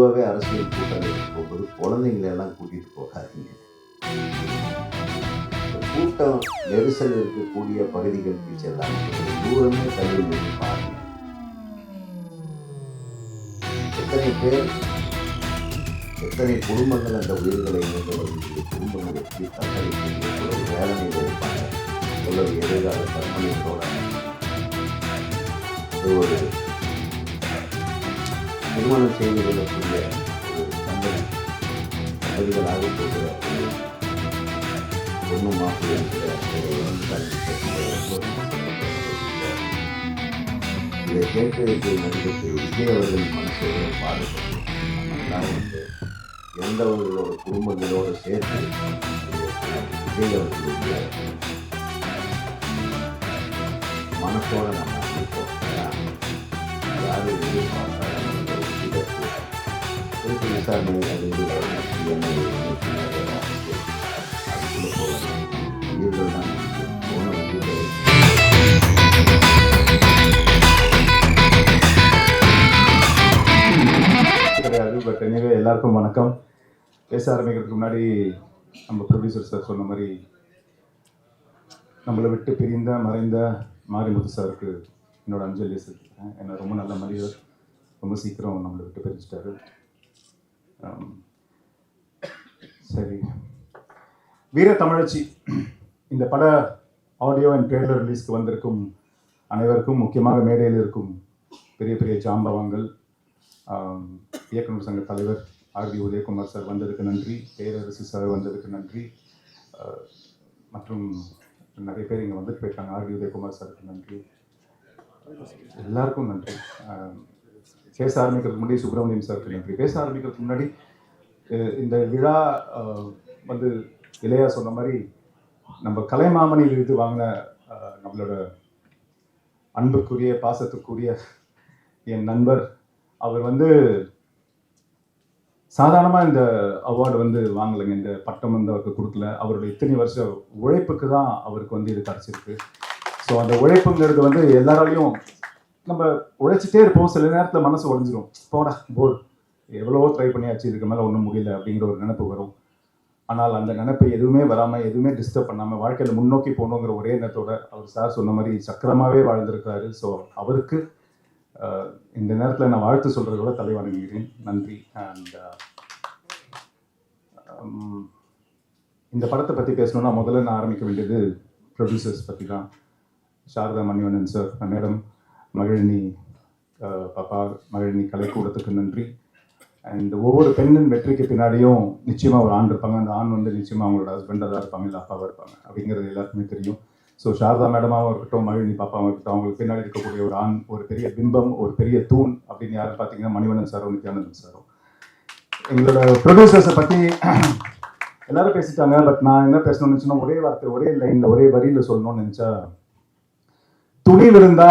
பொதுவாகவே அரசியல் கூட்டங்களுக்கு போகும்போது குழந்தைங்களை எல்லாம் கூட்டிகிட்டு போகாதீங்க. கூட்டம் நெரிசல் இருக்கக்கூடிய பகுதிகளுக்கு செல்லாமல் தூரமே தள்ளி நின்று பாருங்க. எத்தனை பேர், எத்தனை குடும்பங்கள் அந்த உயிர்களை இழந்தவர்களுடைய குடும்பங்கள் எப்படி தத்தளிக்கக்கூடிய ஒரு வேதனையில் இருப்பாங்க. ஒரு எதிர்கால தர்மணிகளோட ஒரு திருமணம் செய்து கொள்ளக்கூடிய ஒரு தம்பதிகளாக போகிற ஒரு பொண்ணு மாப்பிள்ளை இருக்கிற இதை கேட்கறதுக்கு நடிகருக்கு விஜய் அவர்கள் மனசோட பாடுபட்டு நம்மெல்லாம் இறந்தவர்களோட குடும்பங்களோடு சேர்த்து விஜய் அவர்களுடைய மனசோட நம்ம அனுப்போம். யாரு எதிர்பார்த்தா திருப்பி விசாரணை அதுக்குள்ள போகலாம். உயிர்கள் தான் போன உயிர்கள். கிடையாது. பட் எனவே எல்லாருக்கும் வணக்கம். பேச ஆரம்பிக்கிறதுக்கு முன்னாடி நம்ம ப்ரொடியூசர் சார் சொன்ன மாதிரி நம்மளை விட்டு பிரிந்த மறைந்த மாரிமுத்து சாருக்கு என்னோட அஞ்சலி செலுத்துகிறேன். என்ன ரொம்ப நல்ல மனிதர், ரொம்ப சீக்கிரம் நம்மளை விட்டு பிரிச்சிட்டாரு. சரி, வீர தமிழச்சி இந்த பட ஆடியோ அண்ட் ட்ரெய்லர் ரிலீஸ்க்கு வந்திருக்கும் அனைவருக்கும், முக்கியமாக மேடையில் இருக்கும் பெரிய பெரிய ஜாம்பவான்கள், இயக்குநர் சங்க தலைவர் ஆர்வி உதயகுமார் சார் வந்ததுக்கு நன்றி, பேரரசு சார் வந்ததுக்கு நன்றி, மற்றும் நிறைய பேர் இங்கே வந்துட்டு போயிருக்காங்க. ஆர்வி உதயகுமார் சாருக்கு நன்றி, எல்லாருக்கும் நன்றி. பேச ஆரம்பிக்கிறதுக்கு முன்னாடி சுப்பிரமணியம் சாருக்கு நன்றி. பேச ஆரம்பிக்கிறதுக்கு முன்னாடி இந்த விழா வந்து இளையா சொன்ன மாதிரி நம்ம கலைமாமணியில் இருந்து வாங்கின நம்மளோட அன்புக்குரிய பாசத்துக்குரிய என் நண்பர், அவர் வந்து சாதாரணமாக இந்த அவார்டு வந்து வாங்கலைங்க. இந்த பட்டம் வந்து அவருக்கு கொடுக்கல. அவருடைய இத்தனை வருஷம் உழைப்புக்கு தான் அவருக்கு வந்து இது கிடச்சிருக்கு. ஸோ அந்த உழைப்புங்கிறது வந்து எல்லாராலையும் நம்ம உழைச்சிட்டே இருப்போம். சில நேரத்தில் மனசு உடஞ்சிரும், போடா போர், எவ்வளவோ ட்ரை பண்ணியாச்சு, இதுக்கு மேலே ஒன்றும் முடியல அப்படிங்கிற ஒரு நினைப்பு வரும். ஆனால் அந்த நினைப்பை எதுவுமே வராமல், எதுவுமே டிஸ்டர்ப் பண்ணாமல் வாழ்க்கையில் முன்னோக்கி போகணுங்கிற ஒரே எண்ணத்தோட அவர் சார் சொன்ன மாதிரி சக்கரமாகவே வாழ்ந்திருக்காரு. ஸோ அவருக்கு இந்த நேரத்தில் நான் வாழ்த்து சொல்கிறத விட தலை வணங்குகிறேன். நன்றி. அண்ட் இந்த படத்தை பற்றி பேசணுன்னா முதல்ல நான் ஆரம்பிக்க வேண்டியது ப்ரொடியூசர்ஸ் பற்றி தான். சாரதா மணிவண்ணன் சார், மேடம், மகிழினி பாப்பா, மகிழினி கலைக்கூடத்துக்கு நன்றி. அண்ட் ஒவ்வொரு பெண்ணின் வெற்றிக்கு பின்னாடியும் நிச்சயமாக ஒரு ஆண் இருப்பாங்க. அந்த ஆண் வந்து நிச்சயமாக அவங்களோட ஹஸ்பண்டாக தான் இருப்பாங்க, இல்லை அப்பாவாக இருப்பாங்க அப்படிங்கிறது எல்லாருக்குமே தெரியும். ஸோ சாரதா மேடமாகவும் இருக்கட்டும், மகிழினி பாப்பாவும் இருக்கட்டும், அவங்களுக்கு பின்னாடி இருக்கக்கூடிய ஒரு ஆண், ஒரு பெரிய பிம்பம், ஒரு பெரிய தூண் அப்படின்னு யாரும் பார்த்தீங்கன்னா மணிவண்ணன் சாரும் நித்யானந்தன் சாரும். எங்களோட ப்ரொடியூசர்ஸை பற்றி எல்லாரும் பேசிட்டாங்க. பட் நான் என்ன பேசணும்னு நினச்சேன்னா, ஒரே வார்த்தை, ஒரே லைனில், ஒரே வரியில் சொல்லணும்னு நினச்சா, துணிவு இருந்தா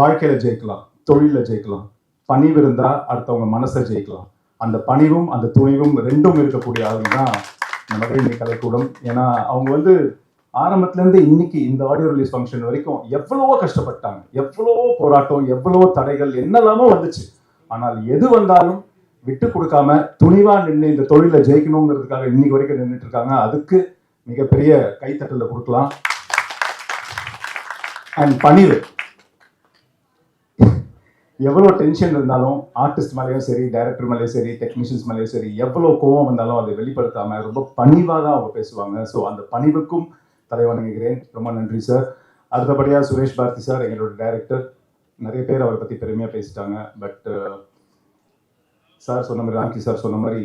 வாழ்க்கையில ஜெயிக்கலாம், தொழில ஜெயிக்கலாம். பணிவு இருந்தா அடுத்தவங்க மனசை ஜெயிக்கலாம். அந்த பணிவும் அந்த துணிவும் ரெண்டும் இருக்கக்கூடிய ஆளுங்க தான் இந்த மகிழினி கலைக்கூடம். ஏன்னா அவங்க வந்து ஆரம்பத்துலேருந்து இன்னைக்கு இந்த ஆடியோ ரிலீஸ் ஃபங்க்ஷன் வரைக்கும் எவ்வளவோ கஷ்டப்பட்டாங்க, எவ்வளவோ போராட்டம், எவ்வளவோ தடைகள், என்னெல்லாமோ வந்துச்சு. ஆனால் எது வந்தாலும் விட்டு கொடுக்காம துணிவா நின்று இந்த தொழிலை ஜெயிக்கணுங்கிறதுக்காக இன்னைக்கு வரைக்கும் நின்றுட்டு இருக்காங்க. அதுக்கு மிகப்பெரிய கைத்தட்டல கொடுக்கலாம். அண்ட் பணிவு, எவ்வளோ டென்ஷன் இருந்தாலும் ஆர்டிஸ்ட் மேலேயும் சரி, டைரக்டர் மேலேயும் சரி, டெக்னீஷியன்ஸ் மேலேயும் சரி, எவ்வளோ கோவம் வந்தாலும் அதை வெளிப்படுத்தாமல் ரொம்ப பணிவாக தான் அவங்க பேசுவாங்க. ஸோ அந்த பணிவுக்கும் தலை வணங்குகிறேன். ரொம்ப நன்றி சார். அடுத்தபடியாக சுரேஷ் பாரதி சார், எங்களோட டைரக்டர். நிறைய பேர் அவரை பற்றி பெருமையாக பேசிட்டாங்க. பட் சார் சொன்ன மாதிரி, ராம்கி சார் சொன்ன மாதிரி,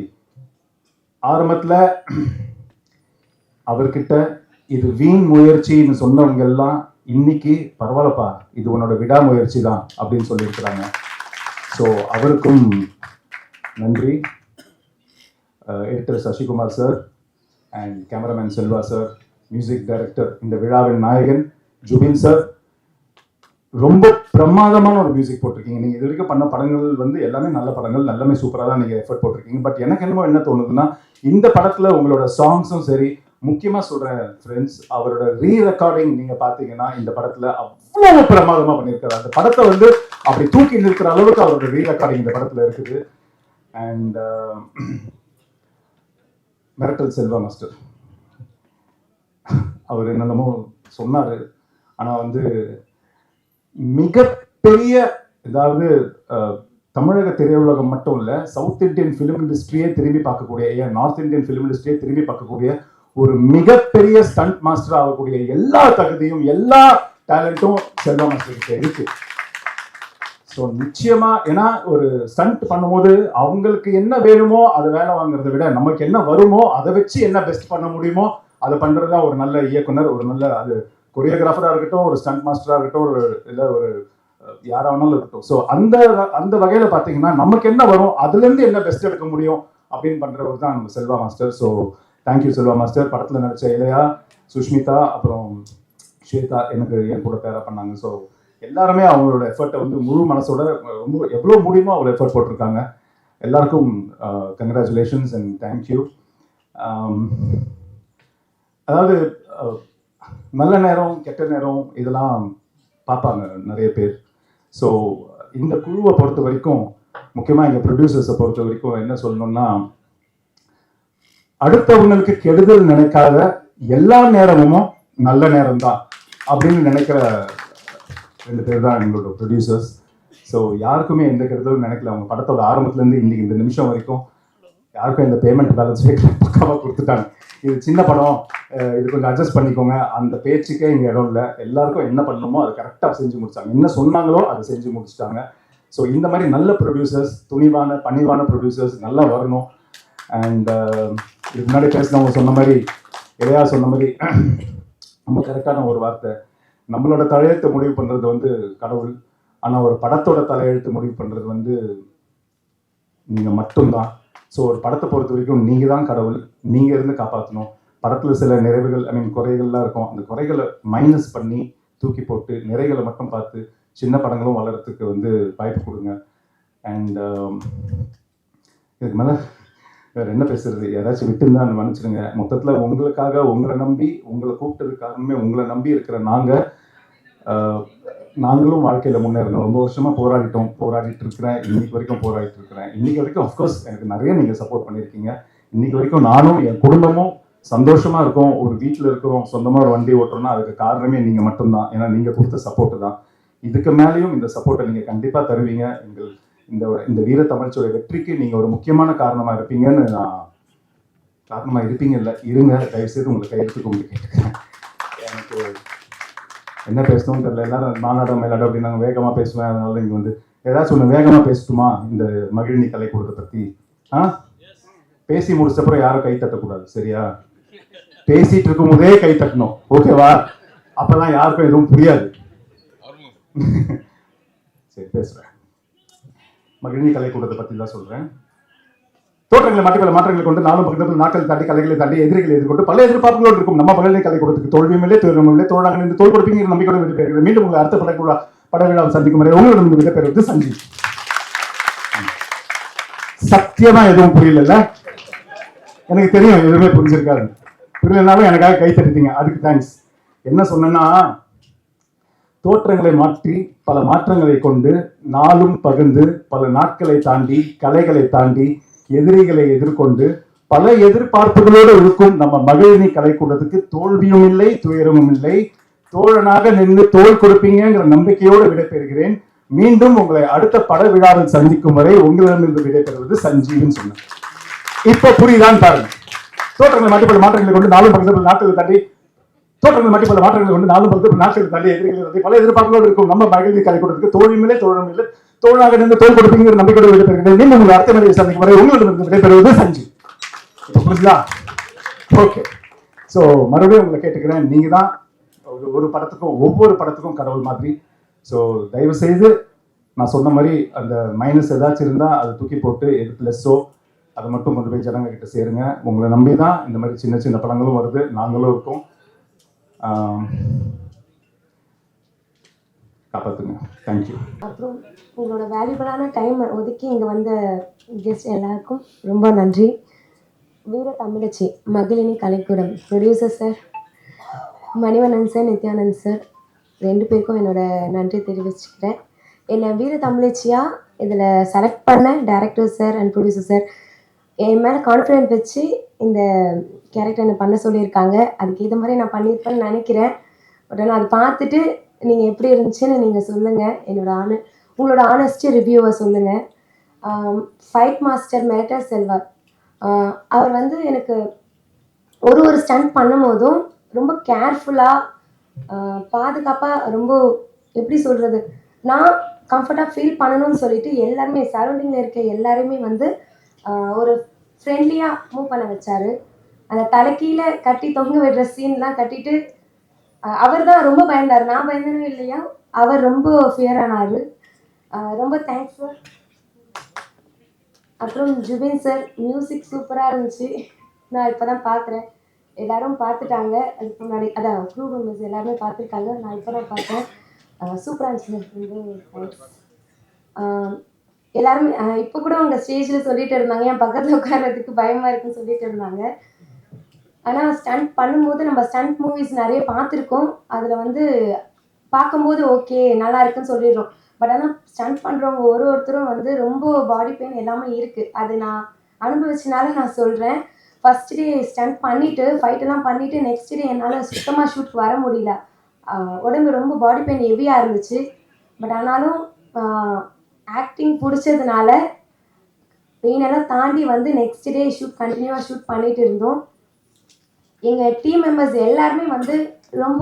ஆரம்பத்தில் அவர்கிட்ட இது வீண் முயற்சின்னு சொன்னவங்க எல்லாம் இன்னைக்கு பரவாயில்லப்பா, இது உன்னோட விடாமுயற்சி தான் அப்படின்னு சொல்லியிருக்கிறாங்க. ஸோ அவருக்கும் நன்றி. Editor Sasikumar sir and cameraman Selva sir, music director, இந்த விழாவின் நாயகன் ஜுபின் சார், ரொம்ப பிரமாதமான ஒரு மியூசிக் போட்டிருக்கீங்க. நீங்கள் இது வரைக்கும் பண்ண படங்கள் வந்து எல்லாமே நல்ல படங்கள், எல்லாமே சூப்பராக தான் நீங்கள் எஃபர்ட் போட்டிருக்கீங்க. பட் எனக்கு என்னமோ என்ன தோணுதுன்னா, இந்த படத்தில் உங்களோட சாங்ஸும் சரி, முக்கியமாக சொல்கிறேன் ஃப்ரெண்ட்ஸ், அவரோட ரெக்கார்டிங் நீங்கள் பார்த்தீங்கன்னா இந்த படத்தில் அவ்வளோ பிரமாதமாக பண்ணியிருக்காரு. அந்த படத்தை வந்து அப்படி தூக்கி நிற்கிற அளவுக்கு அவரோட ரெக்கார்டிங் இந்த படத்தில் இருக்குது. அண்ட் மிரட்டல் செல்வா மாஸ்டர். அவர் என்னென்னமோ சொன்னார், ஆனால் வந்து மிகப்பெரிய, அதாவது தமிழக திரையுலகம் மட்டும் இல்லை, சவுத் இந்தியன் ஃபிலிம் இண்டஸ்ட்ரியே திரும்பி பார்க்கக்கூடிய, ஏன் நார்த் இந்தியன் ஃபிலிம் இண்டஸ்ட்ரியே திரும்பி பார்க்கக்கூடிய ஒரு மிகப்பெரிய ஸ்டண்ட் மாஸ்டர் ஆகக்கூடிய எல்லா தகுதியும் எல்லா டேலண்ட்டும் செல்வா மாஸ்டருக்கு இருக்கு. ஸோ நிச்சயமா, ஏன்னா ஒரு ஸ்டண்ட் பண்ணும்போது அவங்களுக்கு என்ன வேணுமோ அதை வேலை வாங்குறதை விட நமக்கு என்ன வருமோ அதை வச்சு என்ன பெஸ்ட் பண்ண முடியுமோ அதை பண்றதுதான் ஒரு நல்ல இயக்குனர், ஒரு நல்ல அது கொரியோகிராஃபராக இருக்கட்டும், ஒரு ஸ்டண்ட் மாஸ்டராக இருக்கட்டும், ஒரு இல்லை ஒரு யாரா வேணாலும் இருக்கட்டும். ஸோ அந்த அந்த வகையில பார்த்தீங்கன்னா நமக்கு என்ன வரும் அதுலேருந்து என்ன பெஸ்ட் எடுக்க முடியும் அப்படின்னு பண்றவர் தான் நம்ம Selva master. So thank you Selva master. படத்தில் நடிச்ச இளையா, சுஷ்மிதா, அப்புறம் ஸ்வேதா எனக்கு என் கூட பேரா பண்ணாங்க. ஸோ எல்லாருமே அவங்களோட எஃபர்ட்டை வந்து முழு மனசோட ரொம்ப எவ்வளோ முடியுமோ அவ்வளோ எஃபர்ட் போட்டிருக்காங்க. எல்லாருக்கும் கங்க்ராச்சுலேஷன்ஸ் அண்ட் தேங்க்யூ. அதாவது நல்ல நேரம் கெட்ட நேரம் இதெல்லாம் பார்ப்பாங்க நிறைய பேர். ஸோ இந்த குழுவை பொறுத்த வரைக்கும், முக்கியமாக எங்கள் ப்ரொடியூசர்ஸை பொறுத்த வரைக்கும் என்ன சொல்லணும்னா, அடுத்தவங்களுக்கு கெடுதல் நினைக்காத எல்லா நேரமும் நல்ல நேரம் தான் அப்படின்னு நினைக்கிற 2 பேர் தான் எங்களோட ப்ரொடியூசர்ஸ். ஸோ யாருக்குமே எந்த கெடுதலும் நினைக்கல. அவங்க படத்தோட ஆரம்பத்துலேருந்து இன்னைக்கு இந்த நிமிஷம் வரைக்கும் யாருக்கும் இந்த பேமெண்ட் பேலன்ஸ் பக்காவாக கொடுத்துட்டாங்க. இது சின்ன படம், இது கொஞ்சம் அட்ஜஸ்ட் பண்ணிக்கோங்க, அந்த பேச்சுக்கே இங்கே இடம் இல்லை. எல்லாருக்கும் என்ன பண்ணணுமோ அதை கரெக்டாக செஞ்சு முடிச்சாங்க, என்ன சொன்னாங்களோ அதை செஞ்சு முடிச்சிட்டாங்க. ஸோ இந்த மாதிரி நல்ல ப்ரொடியூசர்ஸ், துணிவான பணிவான ப்ரொடியூசர்ஸ் நல்லா வரணும். அண்ட் இதுக்கு முன்னாடி பேசினவங்க சொன்ன மாதிரி, இளையா சொன்ன மாதிரி ரொம்ப கரெக்டான ஒரு வார்த்தை, நம்மளோட தலையெழுத்து முடிவு பண்ணுறது வந்து கடவுள், ஆனால் ஒரு படத்தோட தலையெழுத்து முடிவு பண்ணுறது வந்து நீங்கள் மட்டும்தான். ஸோ ஒரு படத்தை பொறுத்த வரைக்கும் நீங்கள் தான் கடவுள், நீங்கள் இருந்து காப்பாற்றணும். படத்தில் சில நிறைவுகள், குறைகள்லாம் இருக்கும், அந்த குறைகளை மைனஸ் பண்ணி தூக்கி போட்டு நிறைகளை மட்டும் பார்த்து சின்ன படங்களும் வளர்கிறதுக்கு வந்து வாய்ப்பு கொடுங்க. அண்ட் இதுக்கு மேலே வேறு என்ன பேசுறது, ஏதாச்சும் விட்டுருந்தான்னு மன்னிச்சிடுங்க. மொத்தத்தில் உங்களுக்காக, உங்களை நம்பி, உங்களை கூப்பிட்டது காரணமே உங்களை நம்பி இருக்கிற நாங்களும் வாழ்க்கையில் முன்னேறணும். ரொம்ப வருஷமாக போராடிட்டு இருக்கிறேன், இன்னைக்கு வரைக்கும் போராடிட்டு இருக்கிறேன். இன்னைக்கு வரைக்கும் அஃப்கோர்ஸ் எனக்கு நிறைய நீங்கள் சப்போர்ட் பண்ணியிருக்கீங்க. இன்னைக்கு வரைக்கும் நானும் என் குடும்பமும் சந்தோஷமாக இருக்கோம். ஒரு வீட்டில் இருக்கிறோம், சொந்தமாக ஒரு வண்டி ஓட்டுறோம்னா அதுக்கு காரணமே நீங்கள் மட்டும்தான். ஏன்னா நீங்கள் கொடுத்த சப்போர்ட்டு தான். இதுக்கு மேலேயும் இந்த சப்போர்ட்டை நீங்கள் கண்டிப்பாக தருவீங்க. இந்த வீர தமிழ்ச்சியோட வெற்றிக்கு நீங்கள் ஒரு முக்கியமான காரணமாக இருப்பீங்கன்னு காரணமாக இருப்பீங்க இல்லை இருங்க, தயவுசெய்து உங்களை கையெழுத்து கும்பிட்டு கேட்டுக்கிறேன். எனக்கு என்ன பேசணும்னு தெரியல, எல்லாரும் மாநாடு மயிலாடு அப்படின்னு நாங்கள் வேகமாக பேசுவேன். அதனால இங்கே வந்து ஏதாச்சும் ஒன்று வேகமாக பேசட்டுமா இந்த மகிழினி கலைக்கூடத்தை பற்றி? பேசி முடிச்சப்பறம் யாரும் கை தட்டக்கூடாது, சரியா? பேசிட்டு இருக்கும் போதே கை தட்டணும், ஓகேவா? அப்பதான் யாருக்கும் எதுவும் புரியாது. சரி, பேசுறேன். மகிழினி கலைக்கூடத்தை பற்றி தான் சொல்றேன். தோற்றங்களை மட்டும் பல மாற்றங்களை கொண்டு நாளும் பக்கத்தில் நாட்கள் தாண்டி கலைகளை தாண்டி எதிரிகளை எதிர்கொண்டு பல எதிர்பார்ப்புகளோடு இருக்கும் நம்ம மகளிரை கலைக்கூடத்துக்கு தோல்வியும் இல்லை, துயரமும் இல்லை, தோழாக இருந்து தோல் கொடுப்பீங்க நம்பிக்கையோடு விடைபெறுகிறது. மீண்டும் உங்களை அடுத்த படவிழாவை சந்திக்கும் வரை உங்களிடம் விடைபெறுவது சஞ்சீவ். சத்தியமா எதுவும் புரியல, எனக்கு தெரியும் எதுவுமே புரிஞ்சிருக்காது. புரியலனாலும் எனக்காக கை தட்டிட்டீங்க, அதுக்கு தேங்க்ஸ். என்ன சொன்னேன்னா, தோற்றங்களை மாற்றி பல மாற்றங்களை கொண்டு நாளும் பகிர்ந்து பல நாட்களை தாண்டி கலைகளை தாண்டி எதிரிகளை எதிர்கொண்டு பல எதிர்பார்ப்புகளோடு இருக்கும் நம்ம மகிழினி கலைக்கூடத்துக்கு தோல்வியும் இல்லை, துயரமும் இல்லை, தோழனாக நின்று தோள் கொடுப்பீங்கிற நம்பிக்கையோடு விடைபெறுகிறேன். மீண்டும் உங்களை அடுத்த பட விழாவில் சந்திக்கும் வரை உங்களிடமிருந்து விடைபெறுவது சஞ்சீவன் சொன்னேன். இப்ப புரியுதான் பாருங்க. தோற்றங்களை மட்டும் பல மாற்றங்களை கொண்டு நாளும் பகிர்ந்து நாட்களை தாண்டி தோற்றங்கள் மட்டும் பல மாற்றங்களை கொண்டு நாளும் பகிர்ந்து நாட்களை தாண்டி எதிரிகளை பல எதிர்பார்ப்புகளோடு இருக்கும் நம்ம மகிழினி கலைக்கூடத்துக்கு தோல்வியும் இல்லை, தோழனும் இல்லை, தோழனாக நின்று தோல் கொடுப்பீங்கிற நம்பிக்கையோடு விடைபெறுகிறேன். மீண்டும் உங்களை அடுத்த முறை சந்திக்கும் வரை உங்களிடமிருந்து விடைபெறுவது சஞ்சீவ். புரியுதா? ஓகே. ஸோ மறுபடியும் உங்களை கேட்டுக்கிறேன், நீங்க தான் ஒரு படத்துக்கும் ஒவ்வொரு படத்துக்கும் கடவுள் மாதிரி. ஸோ தயவு செய்து நான் சொன்ன மாதிரி அந்த மைனஸ் ஏதாச்சும் இருந்தால் அதை தூக்கி போட்டு எது ப்ளஸ்ஸோ அதை மட்டும் கொண்டு போய் ஜனங்க கிட்ட சேருங்க. உங்களை நம்பி தான் இந்த மாதிரி சின்ன சின்ன படங்களும் வருது, நாங்களும் இருக்கோம். காப்பாற்றுங்க. தேங்க்யூ. அப்புறம் உங்களோட வேல்யூபிளான டைம் ஒதுக்கி இங்கே வந்த கெஸ்ட் எல்லாருக்கும் ரொம்ப நன்றி. Veera Tamizhachi Magizhini Kalaikoodam producer sir, Manivannan sir, Nithyanand sir 2 பேருக்கும் என்னோட நன்றி தெரிவிச்சுக்கிறேன். என்னை வீர தமிழச்சியாக இதில் செலக்ட் பண்ண director sir and producer sir என் மேலே கான்ஃபிடென்ட் வச்சு இந்த கேரக்டர் என்னை பண்ண சொல்லியிருக்காங்க. அதுக்கு ஏற்ற மாதிரி நான் பண்ணியிருப்பேன்னு நினைக்கிறேன். பட் ஆனால் அது பார்த்துட்டு நீங்கள் எப்படி இருந்துச்சுன்னு நீங்கள் சொல்லுங்கள். உங்களோட ஆனஸ்டி ரிவ்யூவை சொல்லுங்கள். ஃபைட் மாஸ்டர் மெரிட்டர் செல்வார் அவர் வந்து எனக்கு ஒரு ஸ்டண்ட் பண்ணும்போதும் ரொம்ப கேர்ஃபுல்லாக பாதுகாப்பாக ரொம்ப எப்படி சொல்கிறது, நான் கம்ஃபர்ட்டாக ஃபீல் பண்ணணும்னு சொல்லிட்டு எல்லாருமே சரௌண்டிங்கில் இருக்க எல்லாருமே வந்து ஒரு ஃப்ரெண்ட்லியாக மூவ் பண்ண வச்சார். அந்த தலைக்கீழே கட்டி தொங்க விடுற சீன்லாம் கட்டிட்டு அவர் தான் ரொம்ப பயந்தார். நான் பயந்தனே இல்லையா, அவர் ரொம்ப ஃபியர் ஆனார். ரொம்ப தேங்க்ஸ் சார். அப்புறம் ஜுபின் சார் மியூசிக் சூப்பராக இருந்துச்சு. நான் இப்போ தான் பார்க்குறேன். எல்லோரும் பார்த்துட்டாங்க. அதுக்கு முன்னாடி அதான் க்ரூ மெம்பர்ஸ் எல்லாருமே பார்த்துருக்காங்க. நான் இப்போ தான் பார்த்தேன். சூப்பராக இருந்துச்சு. வந்து தேங்க்ஸ். எல்லாருமே இப்போ கூட அவங்க ஸ்டேஜில் சொல்லிட்டு இருந்தாங்க, என் பக்கத்தில் உட்கார்றதுக்கு பயமாக இருக்குன்னு சொல்லிட்டு இருந்தாங்க. ஆனால் ஸ்டண்ட் பண்ணும்போது நம்ம ஸ்டண்ட் மூவிஸ் நிறைய பார்த்துருக்கோம். அதில் வந்து பார்க்கும்போது ஓகே நல்லா இருக்குன்னு சொல்லிடுறோம். பட் ஆனால் ஸ்டண்ட் பண்ணுறவங்க ஒருத்தரும் வந்து ரொம்ப பாடி பெயின் எல்லாமே இருக்குது. அது நான் அனுபவிச்சனால நான் சொல்கிறேன். ஃபஸ்ட் டே ஸ்டண்ட் பண்ணிவிட்டு ஃபைட்டெல்லாம் பண்ணிவிட்டு நெக்ஸ்ட் டே என்னால் சுத்தமாக ஷூட் வர முடியல. உடம்பு ரொம்ப பாடி பெயின் ஹெவியாக இருந்துச்சு. பட் ஆனாலும் ஆக்டிங் பிடிச்சதுனால பெயினெல்லாம் தாண்டி வந்து நெக்ஸ்ட் டே கண்டினியூவாக ஷூட் பண்ணிகிட்டு இருந்தோம். எங்கள் டீம் மெம்பர்ஸ் எல்லாருமே வந்து ரொம்ப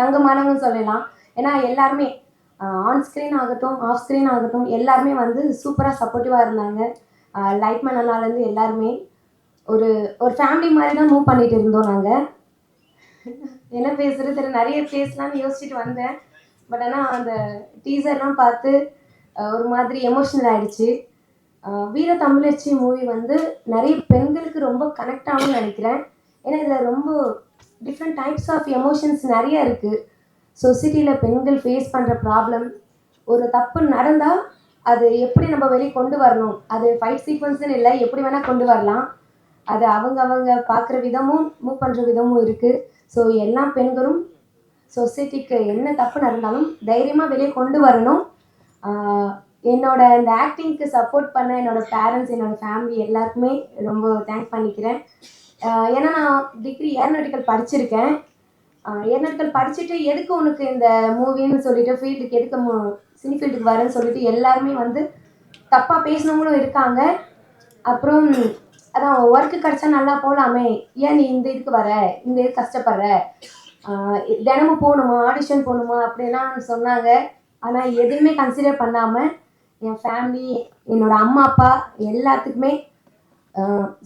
தங்கமானவங்கன்னு சொல்லலாம். ஏன்னா எல்லாருமே ஆன் ஸ்க்ரீன் ஆகட்டும் ஆஃப் ஸ்க்ரீன் ஆகட்டும் எல்லாருமே வந்து சூப்பராக சப்போர்ட்டிவாக இருந்தாங்க. லைட்மேன் அண்ணாலேருந்து எல்லாருமே ஒரு ஃபேமிலி மாதிரி தான் மூவ் பண்ணிகிட்டு இருந்தோம். நாங்கள் என்ன பேசுகிறது தெரியல, நிறைய பேசலான்னு யோசிச்சுட்டு வந்தேன். பட் ஆனால் அந்த டீசர்லாம் பார்த்து ஒரு மாதிரி எமோஷ்னல் ஆகிடுச்சு. வீர தமிழச்சி மூவி வந்து நிறைய பெண்களுக்கு ரொம்ப கனெக்ட் ஆகும்னு நினைக்கிறேன். ஏன்னா இதில் ரொம்ப டிஃப்ரெண்ட் டைப்ஸ் ஆஃப் எமோஷன்ஸ் நிறைய இருக்குது. சொசைட்டியில் பெண்கள் ஃபேஸ் பண்ணுற ப்ராப்ளம், ஒரு தப்பு நடந்தால் அது எப்படி நம்ம வெளியே கொண்டு வரணும், அது ஃபைட் சீக்வன்ஸ்னு இல்லை, எப்படி வேணால் கொண்டு வரலாம். அது அவங்க பார்க்குற விதமும் மூவ் பண்ணுற விதமும் இருக்குது. ஸோ எல்லா பெண்களும் சொசைட்டிக்கு என்ன தப்பு நடந்தாலும் தைரியமாக வெளியே கொண்டு வரணும். என்னோட இந்த ஆக்டிங்க்கு சப்போர்ட் பண்ண என்னோடய பேரண்ட்ஸ், என்னோடய ஃபேமிலி எல்லாருக்குமே ரொம்ப தேங்க்ஸ் பண்ணிக்கிறேன். ஏன்னா நான் டிகிரி ஏரோநாட்டிக்கல் படிச்சிருக்கேன். ஏரோநாட்டிக்கல் படிச்சுட்டு எதுக்கு உனக்கு இந்த மூவின்னு சொல்லிட்டு ஃபீல்டுக்கு எதுக்கு சினி ஃபீல்டுக்கு வரேன்னு சொல்லிட்டு எல்லாருமே வந்து தப்பாக பேசினவங்களும் இருக்காங்க. அப்புறம் அதான் ஒர்க்கு கிடச்சா நல்லா போகலாமே, ஏன் நீ இந்த இதுக்கு வர, இந்த இது கஷ்டப்படுற, தினமும் போகணுமா, ஆடிஷன் போகணுமா அப்படிலாம் சொன்னாங்க. ஆனால் எதுவுமே கன்சிடர் பண்ணாமல் என் ஃபேமிலி, என்னோடய அம்மா அப்பா எல்லாத்துக்குமே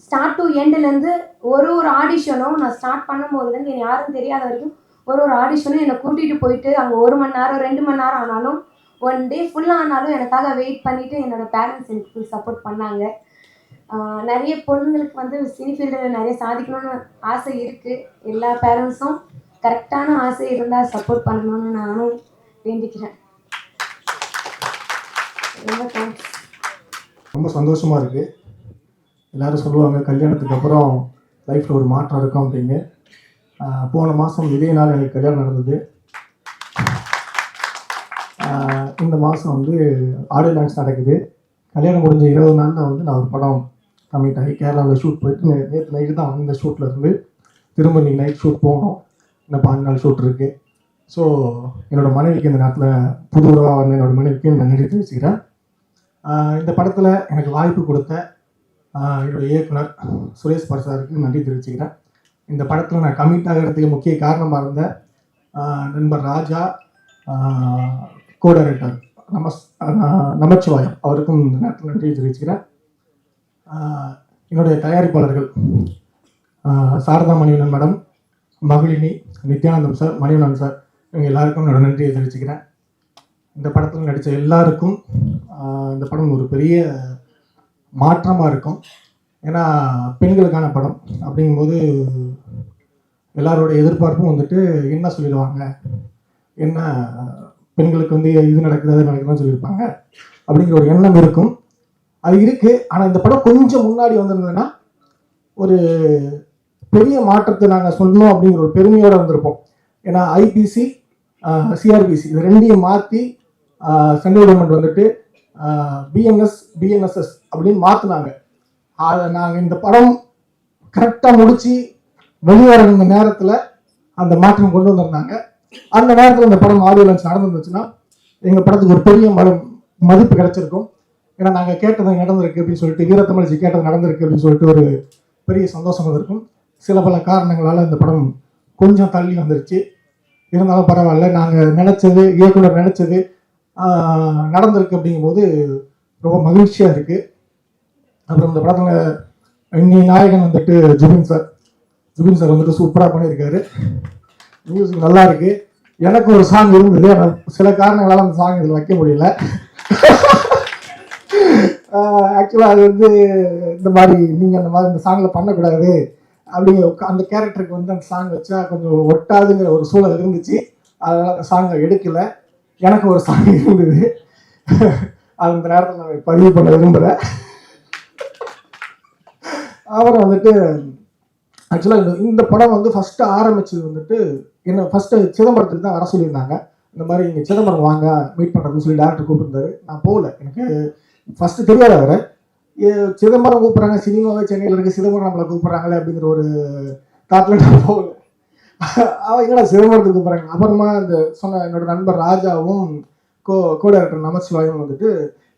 ஸ்டார்ட் டு எண்டுலேருந்து ஒரு ஆடிஷனும் நான் ஸ்டார்ட் பண்ணும்போதுலேருந்து என்னை யாரும் தெரியாத வரைக்கும் ஒரு ஆடிஷனும் என்னை கூட்டிகிட்டு போயிட்டு அங்கே 1 மணி நேரம் 2 மணி நேரம் ஆனாலும் 1 டே ஃபுல்லாக ஆனாலும் எனக்காக வெயிட் பண்ணிவிட்டு என்னோடய பேரண்ட்ஸ் எனக்கு சப்போர்ட் பண்ணாங்க. நிறைய பொண்ணுங்களுக்கு வந்து சினி ஃபீல்டில் நிறைய சாதிக்கணும்னு ஆசை இருக்குது. எல்லா பேரண்ட்ஸும் கரெக்டான ஆசை இருந்தால் சப்போர்ட் பண்ணணும்னு நானும் வேண்டிக்கிறேன். ரொம்ப தேங்க்ஸ். ரொம்ப சந்தோஷமாக இருக்குது. எல்லோரும் சொல்லுவாங்க கல்யாணத்துக்கு அப்புறம் லைஃப்பில் ஒரு மாற்றம் இருக்கும் அப்படின்னு. போன மாதம் இதே நாள் எனக்கு கல்யாணம் நடந்தது. இந்த மாதம் வந்து ஆடியோ லான்ச் நடக்குது. கல்யாணம் முடிஞ்ச 20 நாளில் வந்து நான் ஒரு படம் கமிட் ஆகி கேரளாவில் ஷூட் போயிட்டு நேற்று நைட்டு தான் வந்து இந்த ஷூட்டில் இருந்து திரும்ப இன்றைக்கி நைட் ஷூட் போகணும். இன்னும் 5 நாள் ஷூட் இருக்குது. ஸோ என்னோடய மனைவிக்கு இந்த நேரத்தில் புது உறவாக வந்து என்னோடய மனைவிக்கு நான் நன்றி தெரிவிச்சுக்கிறேன். இந்த படத்தில் எனக்கு வாய்ப்பு கொடுத்த என்னுடைய இயக்குனர் சுரேஷ் பரசாருக்கு நன்றி தெரிவிச்சுக்கிறேன். இந்த படத்தில் நான் கமிட் ஆகிறதுக்கு முக்கிய காரணமாக இருந்த நண்பர் ராஜா, கோ டைரக்டர் நமச்சிவாயம் அவருக்கும் இந்த நேரத்தில் நன்றி தெரிவிச்சுக்கிறேன். என்னுடைய தயாரிப்பாளர்கள் Saradha Manivannan madam, Magalini, Nithyanandam sir, Manivannan sir, இவங்க எல்லாருக்கும் என்னோட நன்றியை தெரிவிச்சுக்கிறேன். இந்த படத்தில் நடித்த எல்லாருக்கும் இந்த படம் ஒரு பெரிய மாற்றமாக இருக்கும். ஏன்னா பெண்களுக்கான படம் அப்படிங்கும்போது எல்லாரோட எதிர்பார்ப்பும் வந்துட்டு என்ன சொல்லிடுவாங்க, என்ன பெண்களுக்கு வந்து இது நடக்குது அது நடக்குதுன்னு சொல்லியிருப்பாங்க அப்படிங்கிற ஒரு எண்ணம் இருக்கும். அது இருக்குது. ஆனால் இந்த படம் கொஞ்சம் முன்னாடி வந்திருந்ததுன்னா ஒரு பெரிய மாற்றத்தை நாங்கள் சொல்லணும் அப்படிங்கிற ஒரு பெருமையோடு வந்திருப்போம். ஏன்னா ஐபிசி, சிஆர்பிசி இது ரெண்டையும் மாற்றி சென்ட்ரல் கவர்மெண்ட் வந்துட்டு பிஎன்எஸ்எஸ் அப்படின்னு மாற்றினாங்க. அதை நாங்கள் இந்த படம் கரெக்டாக முடித்து வெளிவர நேரத்தில் அந்த மாற்றம் கொண்டு வந்திருந்தாங்க. அந்த நேரத்தில் இந்த படம் ஆடியோ லான்ச் நடந்துருந்துச்சுன்னா எங்கள் படத்துக்கு ஒரு பெரிய மதிப்பு கிடைச்சிருக்கும். ஏன்னா நாங்கள் கேட்டது நடந்திருக்கு அப்படின்னு சொல்லிட்டு, வீரத்தமிழ்ச்சி கேட்டது நடந்திருக்கு அப்படின்னு சொல்லிட்டு ஒரு பெரிய சந்தோஷம் இருக்கும். சில பல காரணங்களால் இந்த படம் கொஞ்சம் தள்ளி வந்துருச்சு. இருந்தாலும் பரவாயில்ல, நாங்கள் நினச்சது, இயக்குனர் நினச்சது நடந்திருக்கு அப்படிங்கும்போது ரொம்ப மகிழ்ச்சியாக இருக்குது. அப்புறம் இந்த படத்தில் இன்னி நாயகன் வந்துட்டு ஜுபின் சார் வந்துட்டு சூப்பராக பண்ணியிருக்காரு. மியூசிக் நல்லா இருக்குது. எனக்கு ஒரு சாங் இருந்தது, ஆனால் சில காரணங்களால் அந்த சாங் இதில் வைக்க முடியல. ஆக்சுவலாக அது வந்து இந்த மாதிரி நீங்கள் அந்த மாதிரி இந்த சாங்கில் பண்ணக்கூடாது அப்படிங்கிற அந்த கேரக்டருக்கு வந்து அந்த சாங் வச்சா கொஞ்சம் ஒட்டாதுங்கிற ஒரு சூழல் இருந்துச்சு. அதனால் அந்த சாங்கை எடுக்கலை. எனக்கு ஒரு சாங் இருந்தது, அது இந்த நேரத்தில் நான் பதிவு பண்ண விரும்புகிறேன். அப்புறம் வந்துட்டு ஆக்சுவலாக இந்த படம் வந்து ஃபஸ்ட்டு ஆரம்பிச்சது வந்துட்டு என்ன, ஃபஸ்ட்டு சிதம்பரத்துக்கு தான் வர சொல்லியிருந்தாங்க. இந்த மாதிரி இங்கே சிதம்பரம் வாங்க மீட் பண்ணுறதுன்னு சொல்லி டேரக்டர் கூப்பிட்டுருந்தாரு. நான் போகல, எனக்கு ஃபஸ்ட்டு தெரியாத அவரை. சிதம்பரம் கூப்பிட்றாங்க, சினிமாவே சென்னையில் இருக்குது, சிதம்பரம் நம்மளை கூப்பிட்றாங்களே அப்படிங்கிற ஒரு தாட்டில் நான் போகல. அவன் என்னடா சிதம்பரத்துக்கு கூப்பிட்றாங்க. அப்புறமா இந்த சொன்ன என்னோட நண்பர் ராஜாவும் கோ டைரக்டர் நமச்சிவாயும் வந்துட்டு,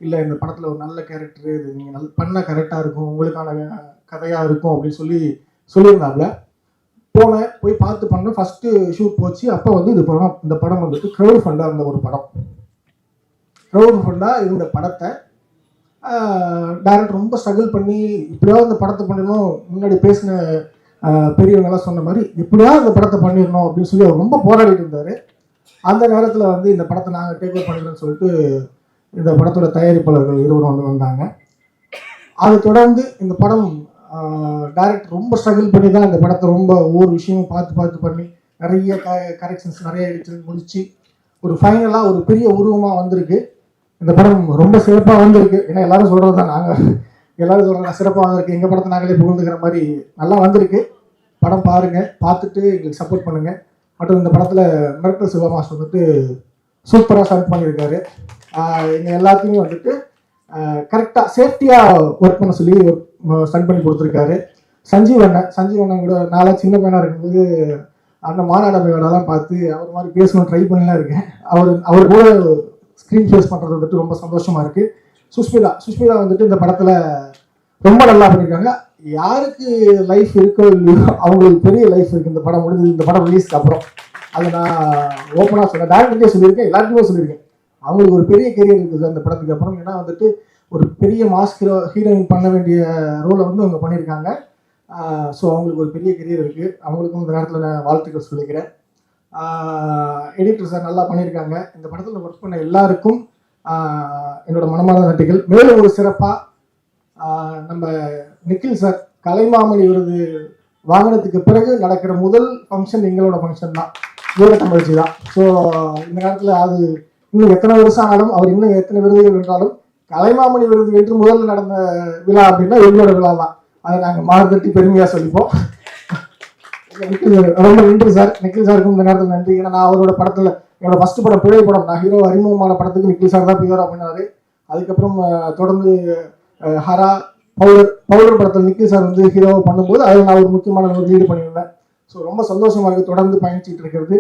இல்லை இந்த படத்தில் ஒரு நல்ல கேரக்டரு, இது நீங்கள் பண்ண கரெக்டாக இருக்கும், உங்களுக்கான கதையாக இருக்கும் அப்படின்னு சொல்லியிருந்தாப்புல. போனேன், போய் பார்த்து பண்ணேன். ஃபஸ்ட்டு ஷூட் போச்சு. அப்போ வந்து இந்த படம் வந்துட்டு க்ரௌட் ஃபண்டாக இருந்த ஒரு படம். க்ரௌட் ஃபண்டாக இருந்த படத்தை டைரக்டர் ரொம்ப ஸ்ட்ரகிள் பண்ணி இப்படியாவது இந்த படத்தை பண்ணிடணும், முன்னாடி பேசின பெரியவங்கெல்லாம் சொன்ன மாதிரி எப்படியாவது இந்த படத்தை பண்ணிடணும் அப்படின்னு சொல்லி அவர் ரொம்ப போராடிட்டு இருந்தார். அந்த நேரத்தில் வந்து இந்த படத்தை நாங்கள் டேக் ஓவர் பண்ணிக்கிறோன்னு சொல்லிட்டு இந்த படத்தோட தயாரிப்பாளர்கள் இருவரும் வந்தாங்க. அதை தொடர்ந்து இந்த படம் டைரக்டர் ரொம்ப ஸ்ட்ரகிள் பண்ணி தான் இந்த படத்தை ரொம்ப ஒவ்வொரு விஷயமும் பார்த்து பண்ணி நிறைய கரெக்ஷன்ஸ் நிறைய முடிச்சு ஒரு ஃபைனலாக ஒரு பெரிய உருவமாக வந்திருக்கு. இந்த படம் ரொம்ப சிறப்பாக வந்திருக்கு. ஏன்னா எல்லாரும் சொல்கிறது தான், எல்லாரும் சொல்கிறாங்க சிறப்பாக வந்திருக்கு, எங்கள் படத்தை நாங்களே புகழ்ந்துக்கிற மாதிரி நல்லா வந்திருக்கு. படம் பாருங்கள், பார்த்துட்டு எங்களுக்கு சப்போர்ட் பண்ணுங்கள். மற்றும் இந்த படத்தில் மிரட்டல் சிவா மாஸ்டர் வந்துட்டு சூப்பராக ஸ்டண்ட் பண்ணியிருக்காரு. எங்கள் எல்லாத்தையுமே வந்துட்டு கரெக்டாக சேஃப்டியாக ஒர்க் பண்ண சொல்லி ஸ்டண்ட் பண்ணி கொடுத்துருக்காரு. சஞ்சீவ் அண்ணன் கூட நாளாக சின்ன பையனாக இருக்கும்போது அந்த மாநாட வேலைலாம் பார்த்து அவர் மாதிரி பேசணும் ட்ரை பண்ணிலாம் இருக்கேன். அவர் கூட ஸ்க்ரீன் ஃபேஸ் பண்ணுறது வந்துட்டு ரொம்ப சந்தோஷமாக இருக்குது. சுஷ்மிதா வந்துட்டு இந்த படத்தில் ரொம்ப நல்லா பண்ணியிருக்காங்க. யாருக்கு லைஃப் இருக்கோ இல்லையோ அவங்களுக்கு பெரிய லைஃப் இருக்குது இந்த படம் முடிஞ்சது, இந்த படம் ரிலீஸ்க்கு அப்புறம். அதை நான் ஓப்பனாக சொன்னேன், டேரக்டர்கிட்டே சொல்லியிருக்கேன், எல்லாருக்குமே சொல்லியிருக்கேன். அவங்களுக்கு ஒரு பெரிய கெரியர் இருக்குது அந்த படத்துக்கு அப்புறம். ஏன்னா வந்துட்டு ஒரு பெரிய மாஸ் ஹீரோயின் பண்ண வேண்டிய ரோலை வந்து அவங்க பண்ணியிருக்காங்க. ஸோ அவங்களுக்கு ஒரு பெரிய கெரியர் இருக்குது. அவங்களுக்கும் இந்த நேரத்தில் நான் வாழ்த்துக்கள் சொல்லிக்கிறேன். எடிட்டர் சார் நல்லா பண்ணியிருக்காங்க. இந்த படத்தில் ஒர்க் பண்ண எல்லாருக்கும் என்னோட மனமார்ந்த நன்றிகள். மேலும் ஒரு சிறப்பாக நம்ம நிக்கில் சார் கலைமாமணி விருது வாங்கினதுக்கு பிறகு நடக்கிற முதல் ஃபங்க்ஷன் எங்களோட ஃபங்க்ஷன் தான், வீரத்தமிழ்ச்சி தான். ஸோ இந்த நேரத்தில் அது இன்னும் எத்தனை வருஷம் ஆனாலும், அவர் இன்னும் எத்தனை விருதுகள் வென்றாலும், கலைமாமணி விருது வென்று முதல்ல நடந்த விழா அப்படின்னா எங்களோட விழா தான். அதை நாங்கள் மாறுதட்டி பெருமையாக சொல்லிப்போம். ரொம்ப நன்றி சார், நிக்கில் சாருக்கும் இந்த நேரத்தில் நன்றி. ஏன்னா நான் அவரோட படத்தில் என்னோட ஃபஸ்ட்டு படம் பிழை படம், நான் ஹீரோ அறிமுகமான படத்துக்கு நிக்கில் சார் தான் பியூரா பண்ணார். அதுக்கப்புறம் தொடர்ந்து ஹரா பவுடர் படத்தில் நிக்கில் சார் வந்து ஹீரோவை பண்ணும்போது அதில் நான் ஒரு முக்கியமான ஒரு லீடு பண்ணியிருந்தேன். ஸோ ரொம்ப சந்தோஷமாக இருக்குது தொடர்ந்து பயணிச்சிட்டு இருக்கிறது.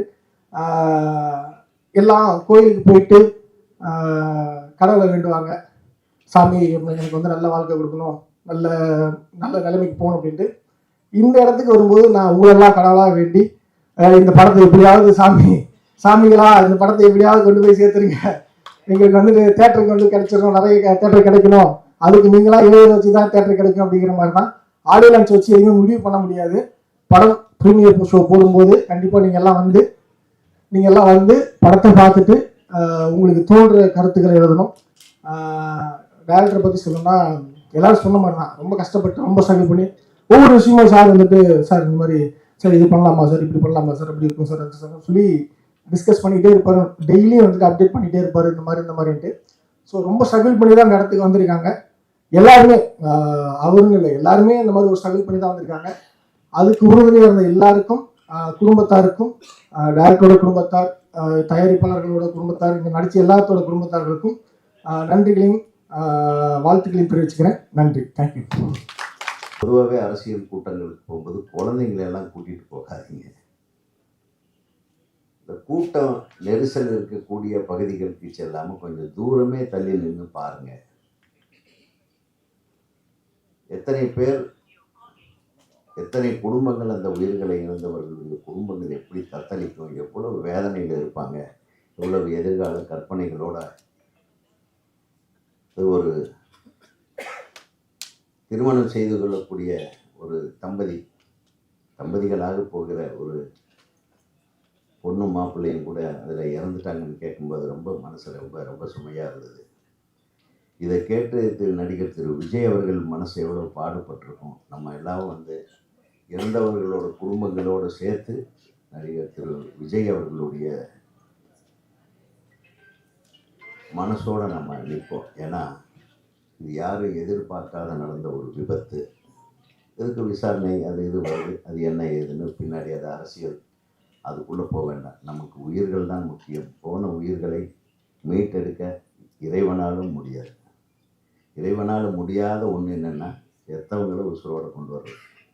எல்லாம் கோயிலுக்கு போயிட்டு கடவுளை வேண்டுவாங்க, சாமி எனக்கு வந்து நல்ல வாழ்க்கை கொடுக்கணும், நல்ல நிலைமைக்கு போகணும் அப்படின்ட்டு. இந்த இடத்துக்கு வரும்போது நான் உங்களெல்லாம் கடவுளாக வேண்டி இந்த படத்தை எப்படியாவது சாமிகளா இந்த படத்தை எப்படியாவது கொண்டு போய் சேர்த்துருங்க, எங்களுக்கு வந்து தேட்டருக்கு வந்து கிடைச்சிடணும், நிறைய தேட்டர் கிடைக்கணும், அதுக்கு நீங்களாம் இளைய வச்சு தான் தேட்டர் கிடைக்கும் அப்படிங்கிற மாதிரி தான். ஆடியோ லான்ச் வச்சு எதுவுமே முடிவு பண்ண முடியாது. படம் ப்ரீமியர் ஷோ போடும்போது கண்டிப்பாக நீங்கள் எல்லாம் வந்து படத்தை பார்த்துட்டு உங்களுக்கு தோன்ற கருத்துக்களை எழுதணும். டைரக்டரை பற்றி சொல்லணும்னா எல்லாரும் சொன்ன மாதிரி தான், ரொம்ப கஷ்டப்பட்டு ரொம்ப ஸ்ட்ரகிள் பண்ணி ஒவ்வொரு விஷயமும் சார் வந்துட்டு சார் இந்த மாதிரி சார் இது பண்ணலாமா சார், இப்படி பண்ணலாமா சார், அப்படி இருக்கும் சார் அது சார் சொல்லி டிஸ்கஸ் பண்ணிகிட்டே இருப்பார். டெய்லியும் வந்துட்டு அப்டேட் பண்ணிகிட்டே இருப்பார் இந்த மாதிரின்ட்டு. ஸோ ரொம்ப ஸ்ட்ரகிள் பண்ணி தான் அந்த இடத்துக்கு வந்திருக்காங்க எல்லாருமே. அவருங்க இல்லை, எல்லாருமே இந்த மாதிரி ஒரு ஸ்ட்ரகிள் பண்ணி தான் வந்திருக்காங்க. அதுக்கு உறுதுணையாக இருந்த எல்லாருக்கும், குடும்பத்தாருக்கும், டைரக்டரோட குடும்பத்தார், தயாரிப்பாளர்களோட குடும்பத்தார், இங்கே நடித்த எல்லாத்தோட குடும்பத்தார்களுக்கும் நன்றிகளையும் வாழ்த்துக்களையும் தெரிவிச்சுக்கிறேன். நன்றி. தேங்க்யூ. பொதுவாகவே அரசியல் கூட்டங்களுக்கு போகும்போது குழந்தைங்களை எல்லாம் கூட்டிகிட்டு போகாதீங்க. இந்த கூட்டம் நெரிசல் இருக்கக்கூடிய பகுதிகளுக்கு செல்லாமல் கொஞ்சம் தூரமே தள்ளி நின்று பாருங்க. எத்தனை பேர், எத்தனை குடும்பங்கள், அந்த உயிர்களை இழந்தவர்களுடைய குடும்பங்கள் எப்படி தத்தளிக்கும், எவ்வளவு வேதனையில் இருப்பாங்க, எவ்வளவு எதிர்கால கற்பனைகளோட ஒரு திருமணம் செய்து கொள்ளக்கூடிய ஒரு தம்பதிகளாக போகிற ஒரு பொண்ணும் மாப்பிள்ளையும் கூட அதில் இறந்துட்டாங்கன்னு கேட்கும்போது ரொம்ப மனசு ரொம்ப சுமையாக இருந்தது. இதை கேட்டு நடிகர் திரு விஜய் அவர்கள் மனசு எவ்வளோ பாடுபட்டிருக்கும். நம்ம எல்லாம் இறந்தவர்களோட குடும்பங்களோடு சேர்த்து நடிகர் திரு விஜய் அவர்களுடைய மனசோடு நம்ம நிற்போம். ஏன்னா இது யாரும் எதிர்பார்க்காத நடந்த ஒரு விபத்து. இதுக்கு விசாரணை அது இது வருது, அது என்ன ஏதுன்னு பின்னாடி அது அரசியல், அதுக்குள்ளே போக வேண்டாம். நமக்கு உயிர்கள் தான் முக்கியம். போன உயிர்களை மீட்டெடுக்க இறைவனாலும் முடியாது. இறைவனால் முடியாத ஒன்று என்னென்னா எத்தவங்களை உசுரோடு கொண்டு வர்றது.